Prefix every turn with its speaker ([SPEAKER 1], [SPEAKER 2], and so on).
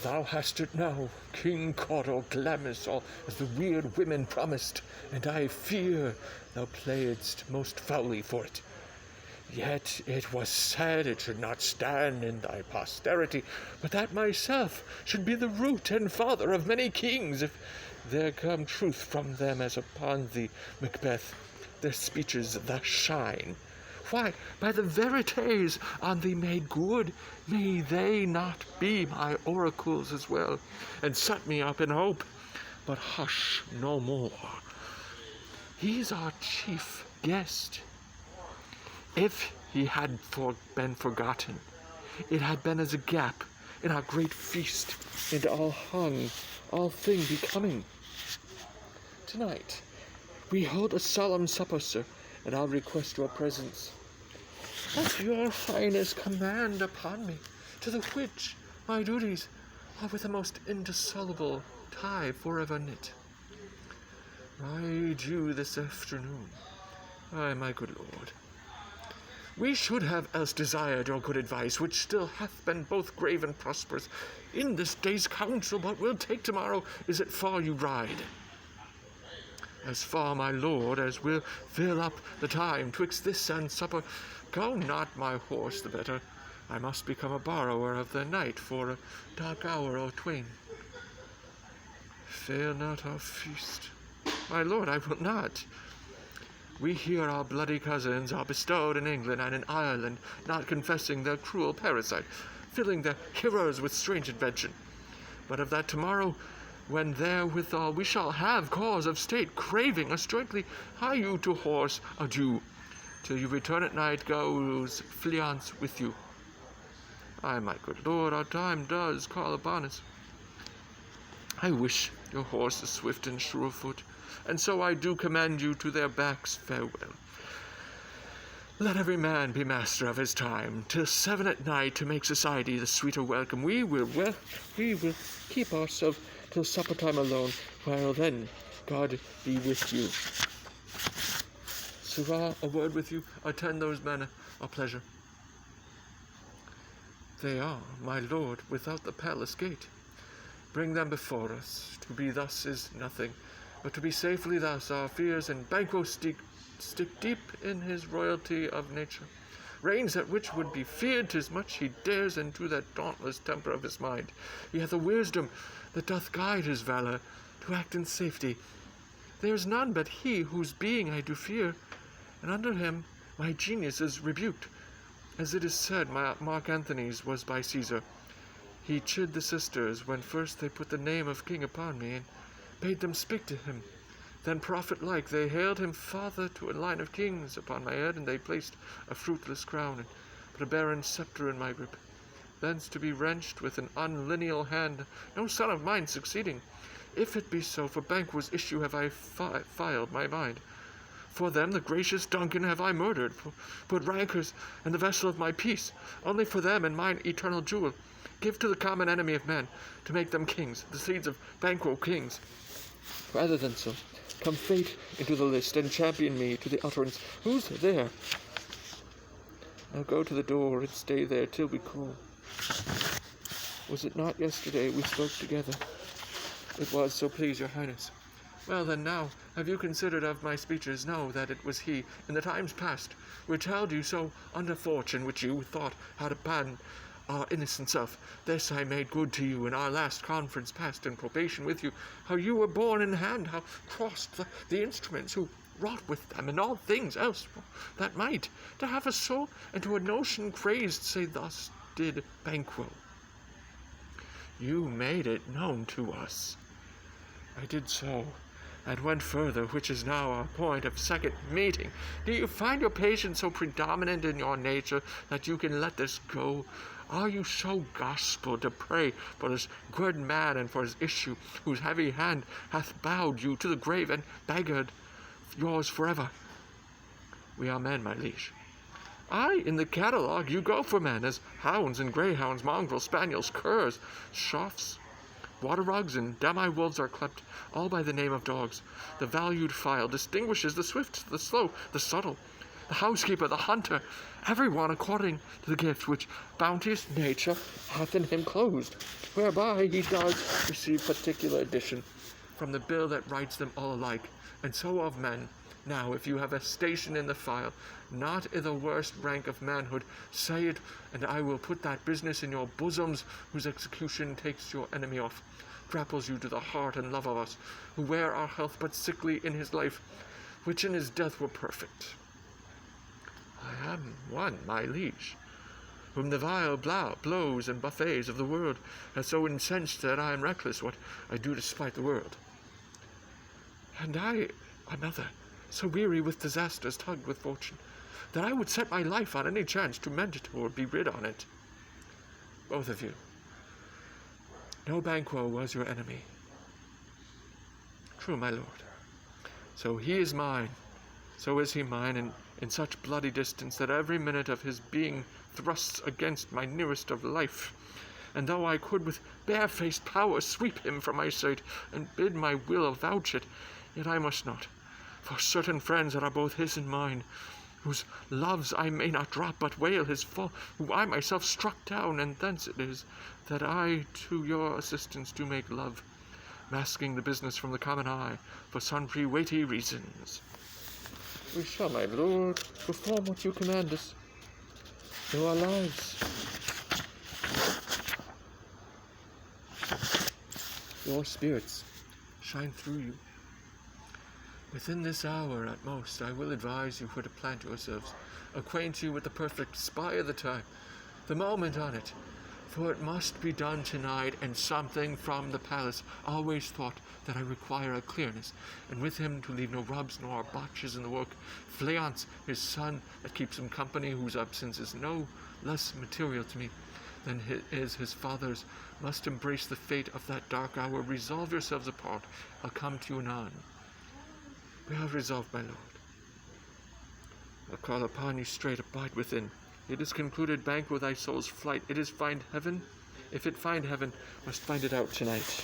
[SPEAKER 1] Thou hast it now, King Cawdor Glamis, all as the weird women promised, and I fear thou playedst most foully for it. Yet it was said it should not stand in thy posterity, but that myself should be the root and father of many kings, if there come truth from them as upon thee, Macbeth, their speeches thus shine. Why, by the verities on thee made good, may they not be my oracles as well, and set me up in hope? But hush no more. He's our chief guest. If he had been forgotten, it had been as a gap in our great feast, and all hung, all thing becoming. Tonight we hold a solemn supper, sir, and I'll request your presence. Let your highness command upon me, to the which my duties are with a most indissoluble tie forever knit. Ride you this afternoon, ay, my good lord. We should have else desired your good advice, which still hath been both grave and prosperous, in this day's council, but we'll take tomorrow, is it far you ride? As far, my lord, as will fill up the time twixt this and supper. Go not my horse the better. I must become a borrower of the night for a dark hour or twain. Fail not our feast. My lord, I will not. We here, our bloody cousins, are bestowed in England and in Ireland, not confessing their cruel parasite, filling their hearers with strange invention. But of that tomorrow, when therewithal we shall have cause of state, craving a straightly hie you to horse, adieu. Till you return at night, goes Fleance with you. Ay, my good lord, our time does call upon us. I wish your horses swift and sure of foot, and so I do commend you to their backs. Farewell. Let every man be master of his time, till 7 at night, to make society the sweeter welcome. We will keep ourselves till supper time alone, while then God be with you. Sirrah, a word with you. Attend those men a pleasure. They are, my lord, without the palace gate. Bring them before us. To be thus is nothing, but to be safely thus our fears and Banquo stick deep in his royalty of nature. Reigns at which would be feared, 'tis much he dares into that dauntless temper of his mind. He hath a wisdom that doth guide his valour to act in safety. There is none but he whose being I do fear, and under him my genius is rebuked. As it is said, Mark Antony's was by Caesar. He chid the sisters when first they put the name of king upon me, and bade them speak to him. Then, prophet-like, they hailed him father to a line of kings. Upon my head and they placed a fruitless crown, and put a barren sceptre in my grip. Thence to be wrenched with an unlineal hand, no son of mine succeeding. If it be so, for Banquo's issue have I filed my mind. For them, the gracious Duncan, have I murdered, put rancors in the vessel of my peace, only for them and mine eternal jewel. Give to the common enemy of men, to make them kings, the seeds of Banquo kings. Rather than so, come fate into the list, and champion me to the utterance. Who's there? I'll go to the door and stay there till we call. Was it not yesterday we spoke together? It was, so please your highness. Well then now, have you considered of my speeches? Know that it was he, in the times past, which held you so under fortune, which you thought had abandoned our innocence of. This I made good to you in our last conference past in probation with you, how you were borne in hand, how crossed the instruments, who wrought with them, and all things else that might, to have us so, and to a notion crazed, say thus did Banquo. You made it known to us. I did so, and went further, which is now our point of second meeting. Do you find your patience so predominant in your nature that you can let this go? Are you so gospel to pray for this good man and for his issue, whose heavy hand hath bowed you to the grave and beggared yours forever? We are men, my liege. Aye, in the catalogue you go for men, as hounds and greyhounds, mongrels, spaniels, curs, choughs, water-rugs, and demi-wolves are clept, all by the name of dogs. The valued file distinguishes the swift, the slow, the subtle. the housekeeper, the hunter, every one according to the gift which bounteous nature hath in him closed, whereby he does receive particular addition from the bill that writes them all alike, and so of men. Now, if you have a station in the file, not i' the worst rank of manhood, say it, and I will put that business in your bosoms, whose execution takes your enemy off, grapples you to the heart and love of us, who wear our health but sickly in his life, which in his death were perfect. I am one, my liege, whom the vile blows and buffets of the world have so incensed that I am reckless what I do despite the world. And I, another, so weary with disasters, tugged with fortune, that I would set my life on any chance to mend it or be rid on it. Both of you, no Banquo was your enemy. True, my lord. So he is mine, so is he mine, and in such bloody distance that every minute of his being thrusts against my nearest of life. And though I could with barefaced power sweep him from my sight, and bid my will avouch it, yet I must not. For certain friends that are both his and mine, whose loves I may not drop, but wail his fall, who I myself struck down, and thence it is that I to your assistance do make love, masking the business from the common eye, for sundry weighty reasons. We shall, my lord, perform what you command us, though our lives. Your spirits shine through you. Within this hour at most, I will advise you where to plant yourselves, acquaint you with the perfect spy of the time, the moment on it, for it must be done tonight, and something from the palace always thought that I require a clearness, and with him to leave no rubs nor botches in the work. Fleance, his son, that keeps him company, whose absence is no less material to me than is his father's, must embrace the fate of that dark hour. Resolve yourselves apart. I'll come to you anon. We have resolved, my lord. I'll call upon you straight, abide within. It is concluded, Banquo thy soul's flight. It is find heaven. If it find heaven, must find it out tonight.